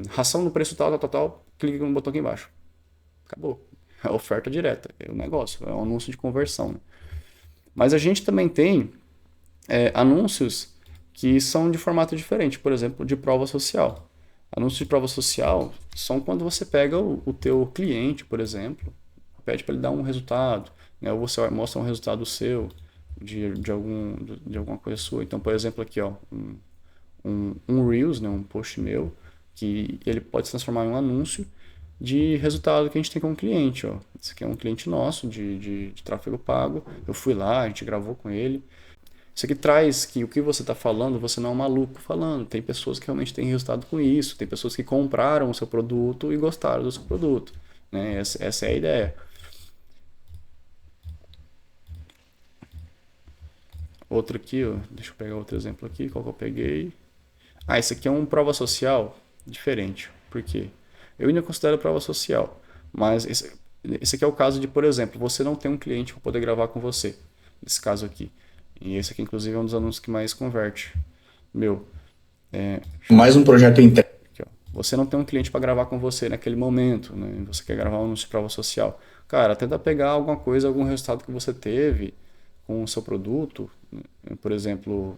ração no preço tal, tal, tal, tal, clica no botão aqui embaixo. Acabou. É oferta direta, é o negócio, é um anúncio de conversão. Né? Mas a gente também tem anúncios que são de formato diferente, por exemplo, de prova social. Anúncios de prova social são quando você pega o teu cliente, por exemplo, pede para ele dar um resultado, né? Ou você mostra um resultado seu de alguma coisa sua. Então, por exemplo, aqui, ó, um Reels, né? Um post meu, que ele pode se transformar em um anúncio de resultado que a gente tem com um cliente. Ó. Esse aqui é um cliente nosso de tráfego pago. Eu fui lá, a gente gravou com ele. Isso aqui traz que o que você está falando, você não é um maluco falando. Tem pessoas que realmente têm resultado com isso. Tem pessoas que compraram o seu produto e gostaram do seu produto. Né? Essa é a ideia. Outro aqui, ó. Deixa eu pegar outro exemplo aqui. Qual que eu peguei? Esse aqui é um prova social diferente. Por quê? Eu ainda considero prova social. Mas esse aqui é o caso de, por exemplo, você não tem um cliente para poder gravar com você. Nesse caso aqui. E esse aqui, inclusive, é um dos anúncios que mais converte. Mais um projeto interno. Aqui, ó. Você não tem um cliente para gravar com você naquele momento, né? Você quer gravar um anúncio de prova social. Cara, tenta pegar alguma coisa, algum resultado que você teve com o seu produto. Né? Por exemplo,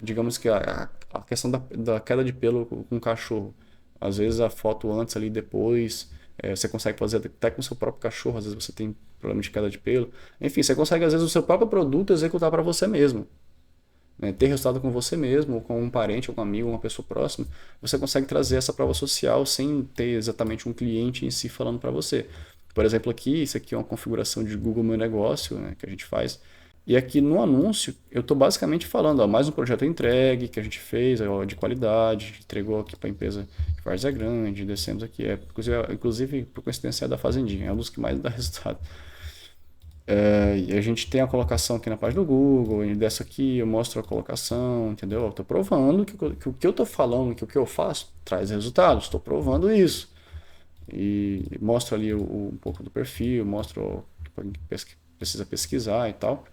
digamos que a questão da queda de pelo com o cachorro. Às vezes a foto antes ali, depois, você consegue fazer até com o seu próprio cachorro. Às vezes você tem problema de queda de pelo. Enfim, você consegue às vezes o seu próprio produto executar para você mesmo. Né? Ter resultado com você mesmo, ou com um parente, ou com um amigo, uma pessoa próxima. Você consegue trazer essa prova social sem ter exatamente um cliente em si falando para você. Por exemplo, isso aqui é uma configuração de Google Meu Negócio, né, que a gente faz. E aqui no anúncio, eu estou basicamente falando, ó, mais um projeto entregue que a gente fez, ó, de qualidade, entregou aqui para a empresa de Várzea Grande, descemos aqui. Inclusive, por coincidência, é da Fazendinha, é um dos que mais dá resultado. E a gente tem a colocação aqui na página do Google, e dessa aqui eu mostro a colocação, entendeu? Eu estou provando que o que eu estou falando, que o que eu faço, traz resultados, estou provando isso. E mostro ali um pouco do perfil, mostro que precisa pesquisar e tal.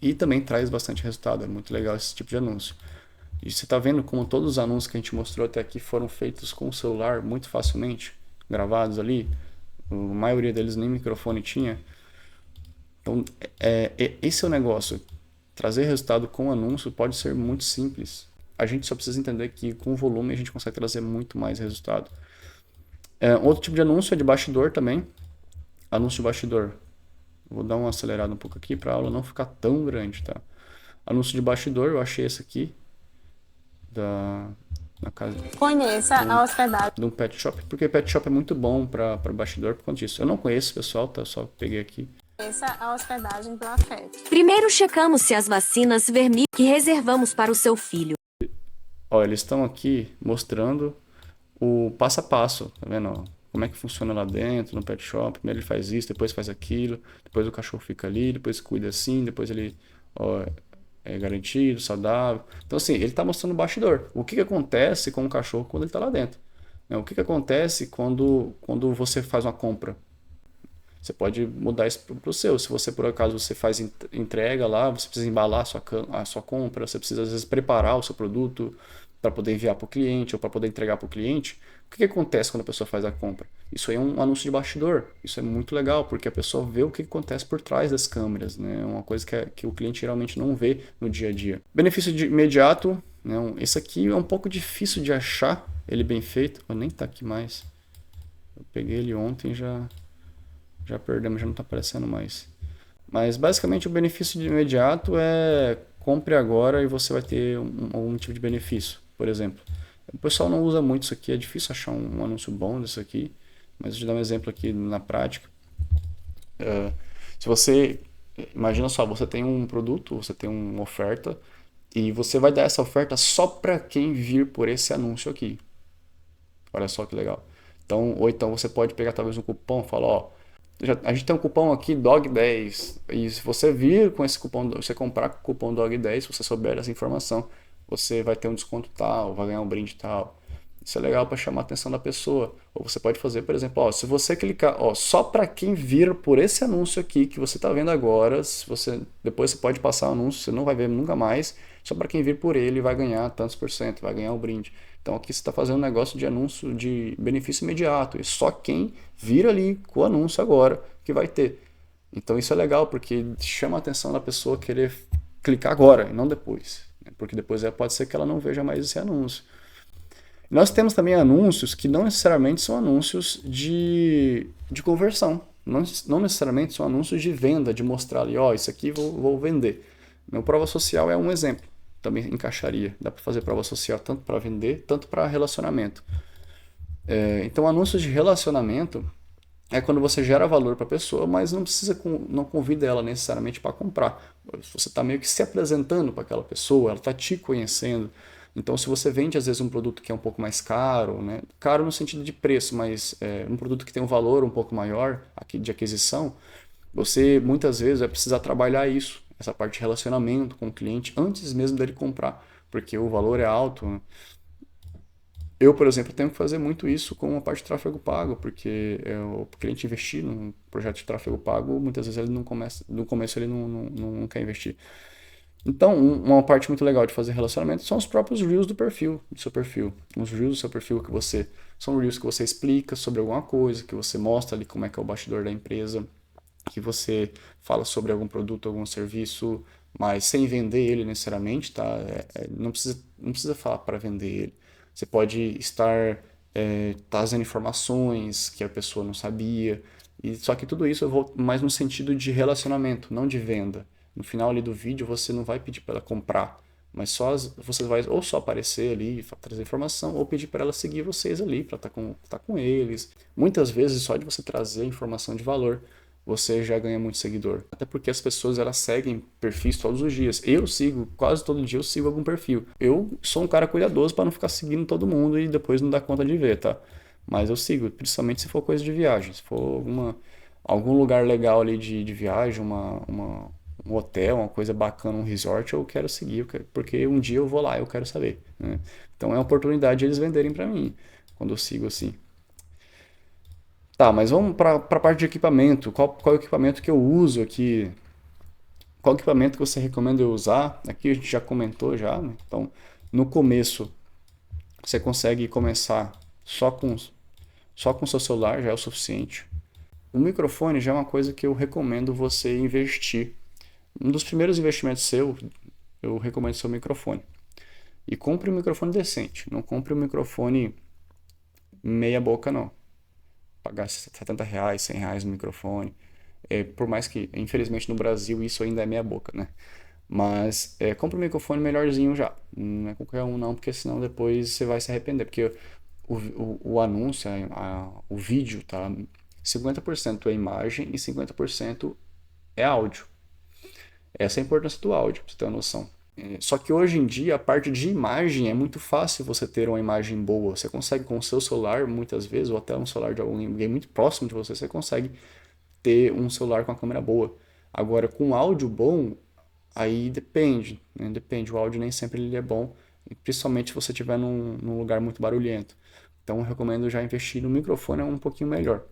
E também traz bastante resultado, é muito legal esse tipo de anúncio. E você está vendo como todos os anúncios que a gente mostrou até aqui foram feitos com o celular muito facilmente, gravados ali. A maioria deles nem microfone tinha. Então, esse é o negócio. Trazer resultado com anúncio pode ser muito simples. A gente só precisa entender que com volume a gente consegue trazer muito mais resultado. Outro tipo de anúncio é de bastidor também. Anúncio de bastidor. Vou dar uma acelerada um pouco aqui para a aula não ficar tão grande, tá? Anúncio de bastidor, eu achei esse aqui na casa Conheça a hospedagem. de um pet shop, porque pet shop é muito bom para bastidor por conta disso. Eu não conheço, pessoal, tá? Só peguei aqui. Conheça a hospedagem do afeto. Primeiro checamos se as vacinas vermelhas que reservamos para o seu filho. Ó, eles estão aqui mostrando o passo a passo, tá vendo? Ó, como é que funciona lá dentro, no pet shop. Primeiro ele faz isso, depois faz aquilo, depois o cachorro fica ali, depois cuida assim, depois ele é garantido, saudável. Então, assim, ele está mostrando o bastidor. O que acontece com o cachorro quando ele está lá dentro? Né? O que acontece quando você faz uma compra? Você pode mudar isso para o seu. Se você, por acaso, você faz entrega lá, você precisa embalar a sua compra, você precisa, às vezes, preparar o seu produto para poder enviar para o cliente ou para poder entregar para o cliente. O que acontece quando a pessoa faz a compra? Isso aí é um anúncio de bastidor. Isso é muito legal, porque a pessoa vê o que acontece por trás das câmeras. Né? É uma coisa que o cliente geralmente não vê no dia a dia. Benefício imediato. Né? Esse aqui é um pouco difícil de achar ele bem feito. Nem está aqui mais. Eu peguei ele ontem e já perdemos, já não está aparecendo mais. Mas basicamente o benefício de imediato é compre agora e você vai ter algum tipo de benefício. Por exemplo, o pessoal não usa muito isso aqui, é difícil achar um anúncio bom desse aqui, mas eu te dar um exemplo aqui na prática. Se você, imagina só, você tem um produto, você tem uma oferta e você vai dar essa oferta só para quem vir por esse anúncio aqui. Olha só que legal. Então, ou então você pode pegar talvez um cupom e falar, ó, a gente tem um cupom aqui, DOG10, e se você vir com esse cupom, você comprar com o cupom DOG10, se você souber essa informação, você vai ter um desconto tal, vai ganhar um brinde tal. Isso é legal para chamar a atenção da pessoa. Ou você pode fazer, por exemplo, ó, se você clicar, ó, só para quem vir por esse anúncio aqui que você está vendo agora, depois você pode passar o anúncio, você não vai ver nunca mais, só para quem vir por ele vai ganhar tantos por cento, vai ganhar o brinde. Então aqui você está fazendo um negócio de anúncio de benefício imediato, e só quem vir ali com o anúncio agora que vai ter. Então isso é legal, porque chama a atenção da pessoa querer clicar agora e não depois. Porque depois pode ser que ela não veja mais esse anúncio. Nós temos também anúncios que não necessariamente são anúncios de conversão. Não necessariamente são anúncios de venda, de mostrar ali, ó, isso aqui vou vender. Meu prova social é um exemplo. Também encaixaria. Dá para fazer prova social tanto para vender, tanto para relacionamento. Então, anúncios de relacionamento é quando você gera valor para a pessoa, mas não convida ela necessariamente para comprar. Você está meio que se apresentando para aquela pessoa, ela está te conhecendo. Então, se você vende, às vezes, um produto que é um pouco mais caro, né? Caro no sentido de preço, mas um produto que tem um valor um pouco maior de aquisição, você, muitas vezes, vai precisar trabalhar isso, essa parte de relacionamento com o cliente, antes mesmo dele comprar, porque o valor é alto. Né? Eu, por exemplo, tenho que fazer muito isso com a parte de tráfego pago, porque o cliente investir num projeto de tráfego pago, muitas vezes ele no começo ele não quer investir. Então, uma parte muito legal de fazer relacionamento são os próprios Reels do seu perfil. Os Reels do seu perfil são Reels que você explica sobre alguma coisa, que você mostra ali como é que é o bastidor da empresa, que você fala sobre algum produto, algum serviço, mas sem vender ele necessariamente, tá? Não precisa falar para vender ele. Você pode estar trazendo informações que a pessoa não sabia, só que tudo isso eu vou mais no sentido de relacionamento, não de venda. No final ali do vídeo você não vai pedir para ela comprar, mas você vai ou só aparecer ali, trazer informação, ou pedir para ela seguir vocês ali, para estar com eles. Muitas vezes só de você trazer informação de valor, você já ganha muito seguidor. Até porque as pessoas elas seguem perfis todos os dias. Eu sigo, quase todo dia eu sigo algum perfil. Eu sou um cara cuidadoso para não ficar seguindo todo mundo e depois não dar conta de ver, tá? Mas eu sigo, principalmente se for coisa de viagem. Se for algum lugar legal ali de viagem, um hotel, uma coisa bacana, um resort, eu quero seguir, porque um dia eu vou lá, eu quero saber. Né? Então é uma oportunidade de eles venderem para mim, quando eu sigo assim. Tá, mas vamos para a parte de equipamento. Qual é o equipamento que eu uso aqui? Qual equipamento que você recomenda eu usar? Aqui a gente já comentou já, né? Então, no começo, você consegue começar só com seu celular, já é o suficiente. o microfone já é uma coisa que eu recomendo você investir. Um dos primeiros investimentos seu, eu recomendo seu microfone. E compre um microfone decente, não compre um microfone meia boca não. Pagar R$ 70, R$ 100 no microfone. Por mais que, infelizmente, no Brasil isso ainda é meia boca, né? Mas compre um microfone melhorzinho já. Não é qualquer um não, porque senão depois você vai se arrepender. Porque o anúncio, o vídeo, tá? 50% é imagem e 50% é áudio. Essa é a importância do áudio, pra você ter uma noção. Só que hoje em dia, a parte de imagem é muito fácil você ter uma imagem boa. Você consegue com o seu celular, muitas vezes, ou até um celular de alguém muito próximo de você, você consegue ter um celular com a câmera boa. Agora, com áudio bom, aí depende, né? Depende, o áudio nem sempre ele é bom, principalmente se você estiver num lugar muito barulhento. Então, eu recomendo já investir no microfone, é um pouquinho melhor.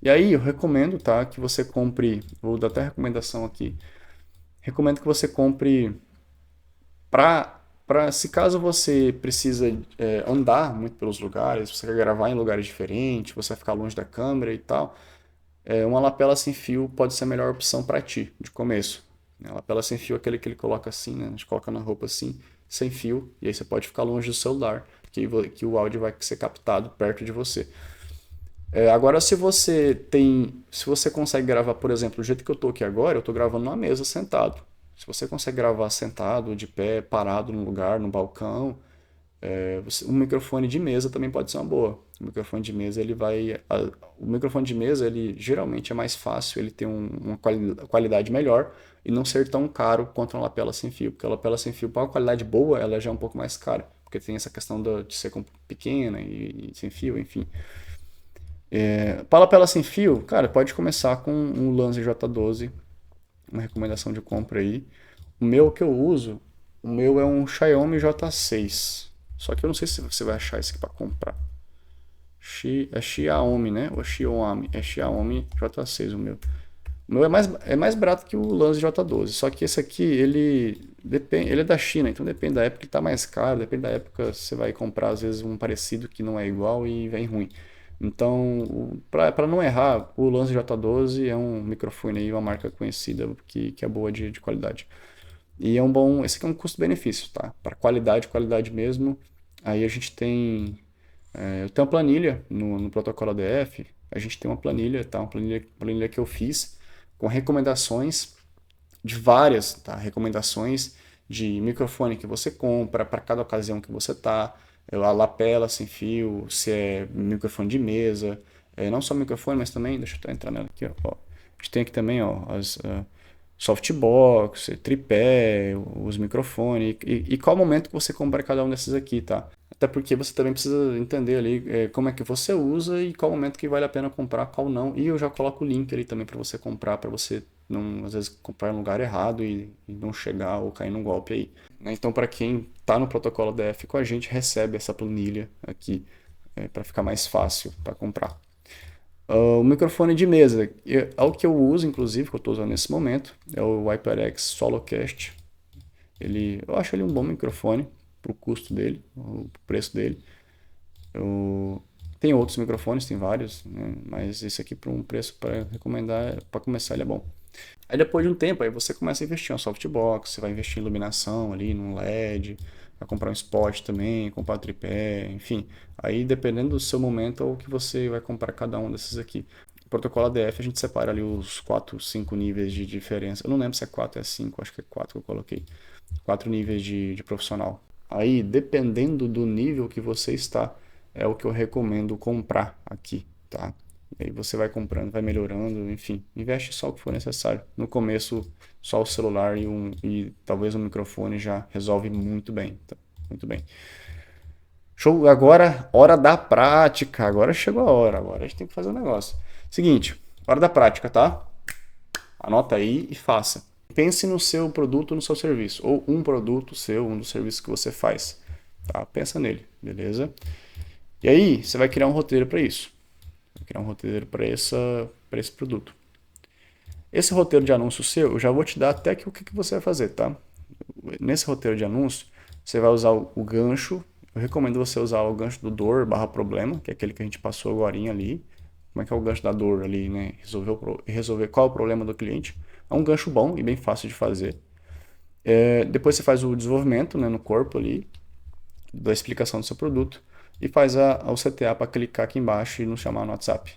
E aí, eu recomendo, tá, que você compre, vou dar até recomendação aqui, recomendo que você compre se caso você precisa andar muito pelos lugares, você quer gravar em lugares diferentes, você vai ficar longe da câmera e tal, uma lapela sem fio pode ser a melhor opção para ti, de começo. A lapela sem fio é aquele que ele coloca assim, né? A gente coloca na roupa assim, sem fio, e aí você pode ficar longe do celular, que o áudio vai ser captado perto de você. Agora, se você consegue gravar, por exemplo, do jeito que eu tô aqui agora, eu tô gravando numa mesa sentado. Se você consegue gravar sentado, de pé, parado num lugar, no balcão, um microfone de mesa também pode ser uma boa. O microfone de mesa, o microfone de mesa, ele geralmente é mais fácil, ele tem uma qualidade melhor e não ser tão caro quanto uma lapela sem fio, porque a lapela sem fio, para uma qualidade boa, ela já é um pouco mais cara, porque tem essa questão de ser pequena e sem fio, enfim. Para lapela sem fio, cara, pode começar com um Lanze J12, uma recomendação de compra aí. O que eu uso, o meu é um Xiaomi J6. Só que eu não sei se você vai achar isso aqui para comprar. É Xiaomi, né? Ou Xiaomi. É Xiaomi J6 o meu. O meu é mais barato que o Lanze J12. Só que esse aqui, ele é da China, então depende da época que tá mais caro. Depende da época, você vai comprar às vezes um parecido que não é igual e vem ruim. Então, para não errar, o Lanze J12 é um microfone aí, uma marca conhecida que é boa de qualidade. E esse aqui é um custo-benefício, tá? Para qualidade mesmo. Aí a gente tem, eu tenho uma planilha no protocolo ADF, a gente tem uma planilha, tá? Uma planilha que eu fiz com recomendações de várias, tá? Recomendações de microfone que você compra para cada ocasião que você tá. A lapela sem fio, se é microfone de mesa, não só microfone, mas também, deixa eu entrar nela aqui, ó. A gente tem aqui também, ó, as softbox, tripé, os microfones, e qual momento que você compra cada um desses aqui, tá? Até porque você também precisa entender ali como é que você usa e qual momento que vale a pena comprar, qual não. E eu já coloco o link ali também para você comprar, para você não, às vezes, comprar no lugar errado e não chegar ou cair num golpe aí. Então, para quem está no protocolo DF com a gente, recebe essa planilha aqui para ficar mais fácil para comprar. O microfone de mesa, é o que eu uso, inclusive, que eu estou usando nesse momento, é o HyperX SoloCast. Eu acho ele um bom microfone para o custo dele, o preço dele. Tem outros microfones, tem vários, né? Mas esse aqui, por um preço para recomendar, para começar, ele é bom. Aí depois de um tempo, aí você começa a investir em uma softbox, você vai investir em iluminação ali, num LED, vai comprar um spot também, comprar tripé, enfim. Aí dependendo do seu momento, é o que você vai comprar cada um desses aqui. O protocolo ADF a gente separa ali os 4, 5 níveis de diferença. Eu não lembro se é 4 ou é 5, acho que é 4 que eu coloquei. 4 níveis de profissional. Aí, dependendo do nível que você está, é o que eu recomendo comprar aqui, tá? E aí você vai comprando, vai melhorando, enfim, investe só o que for necessário. No começo, só o celular e talvez um microfone já resolve muito bem, tá? Muito bem. Show, agora, hora da prática. Agora chegou a hora, agora a gente tem que fazer um negócio. Seguinte, hora da prática, tá? Anota aí e faça. Pense no seu produto, no seu serviço, ou um produto seu, um dos serviços que você faz, tá? Pensa nele, beleza? E aí, você vai criar um roteiro para isso. Vai criar um roteiro para esse produto. Esse roteiro de anúncio seu, eu já vou te dar até o que você vai fazer, tá? Nesse roteiro de anúncio, você vai usar o gancho. Eu recomendo você usar o gancho do dor/problema, que é aquele que a gente passou agorinha ali, como é que é o gancho da dor ali, né? Resolver qual é o problema do cliente. É um gancho bom e bem fácil de fazer. Depois você faz o desenvolvimento, né, no corpo ali, da explicação do seu produto e faz o CTA para clicar aqui embaixo e nos chamar no WhatsApp.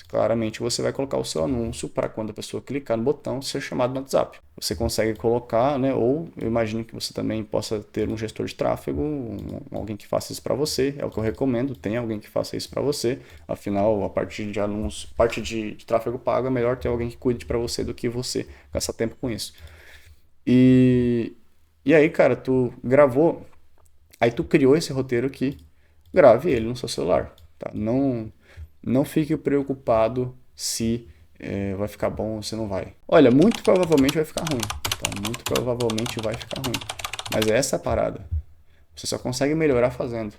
Claramente você vai colocar o seu anúncio para quando a pessoa clicar no botão ser chamado no WhatsApp. Você consegue colocar, né, ou eu imagino que você também possa ter um gestor de tráfego, alguém que faça isso para você, é o que eu recomendo, tem alguém que faça isso para você. Afinal, a partir de anúncio, parte de tráfego pago é melhor ter alguém que cuide para você do que você gastar tempo com isso. E aí, cara, tu gravou, aí tu criou esse roteiro aqui, grave ele no seu celular, tá? Não fique preocupado se vai ficar bom ou se não vai. Olha, muito provavelmente vai ficar ruim, tá? Muito provavelmente vai ficar ruim. Mas é essa a parada. Você só consegue melhorar fazendo.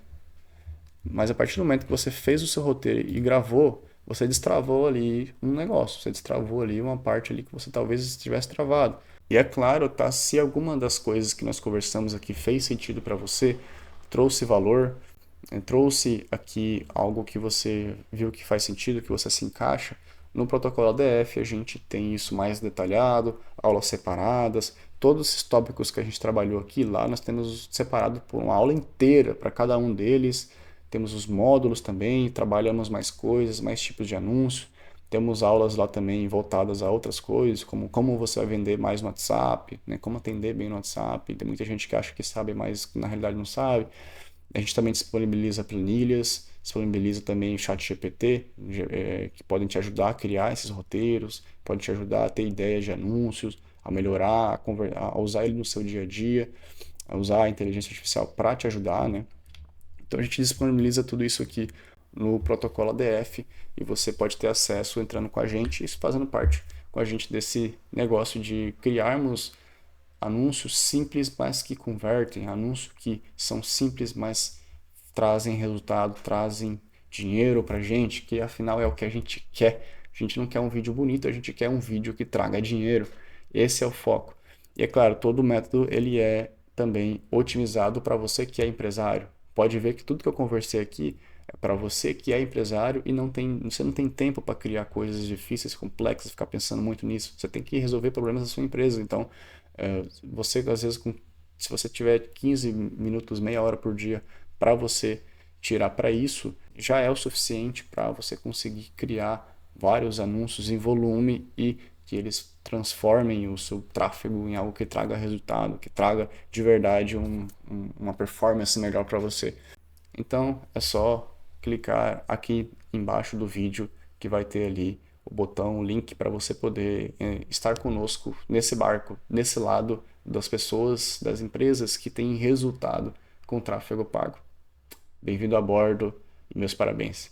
Mas a partir do momento que você fez o seu roteiro e gravou, você destravou ali um negócio, você destravou ali uma parte ali que você talvez estivesse travado. E é claro, tá? Se alguma das coisas que nós conversamos aqui fez sentido para você, trouxe valor, trouxe aqui algo que você viu que faz sentido, que você se encaixa, no protocolo ADF a gente tem isso mais detalhado, aulas separadas, todos esses tópicos que a gente trabalhou aqui, lá nós temos separado por uma aula inteira para cada um deles, temos os módulos também, trabalhamos mais coisas, mais tipos de anúncio, temos aulas lá também voltadas a outras coisas, como você vai vender mais no WhatsApp, né? Como atender bem no WhatsApp, tem muita gente que acha que sabe, mas na realidade não sabe. A gente também disponibiliza planilhas, disponibiliza também o ChatGPT, que podem te ajudar a criar esses roteiros, podem te ajudar a ter ideias de anúncios, a melhorar, a usar ele no seu dia a dia, a usar a inteligência artificial para te ajudar, né? Então a gente disponibiliza tudo isso aqui no protocolo ADF e você pode ter acesso entrando com a gente e fazendo parte com a gente desse negócio de criarmos anúncios simples, mas que convertem, anúncios que são simples, mas trazem resultado, trazem dinheiro pra gente, que afinal é o que a gente quer. A gente não quer um vídeo bonito, a gente quer um vídeo que traga dinheiro. Esse é o foco. E é claro, todo o método ele é também otimizado para você que é empresário. Pode ver que tudo que eu conversei aqui é para você que é empresário e você não tem tempo para criar coisas difíceis, complexas, ficar pensando muito nisso. Você tem que resolver problemas da sua empresa. Então, você às vezes, se você tiver 15 minutos, meia hora por dia para você tirar para isso, já é o suficiente para você conseguir criar vários anúncios em volume e que eles transformem o seu tráfego em algo que traga resultado, que traga de verdade uma performance melhor para você. Então é só clicar aqui embaixo do vídeo que vai ter ali o botão, o link para você poder estar conosco nesse barco, nesse lado das pessoas, das empresas que têm resultado com tráfego pago. Bem-vindo a bordo e meus parabéns.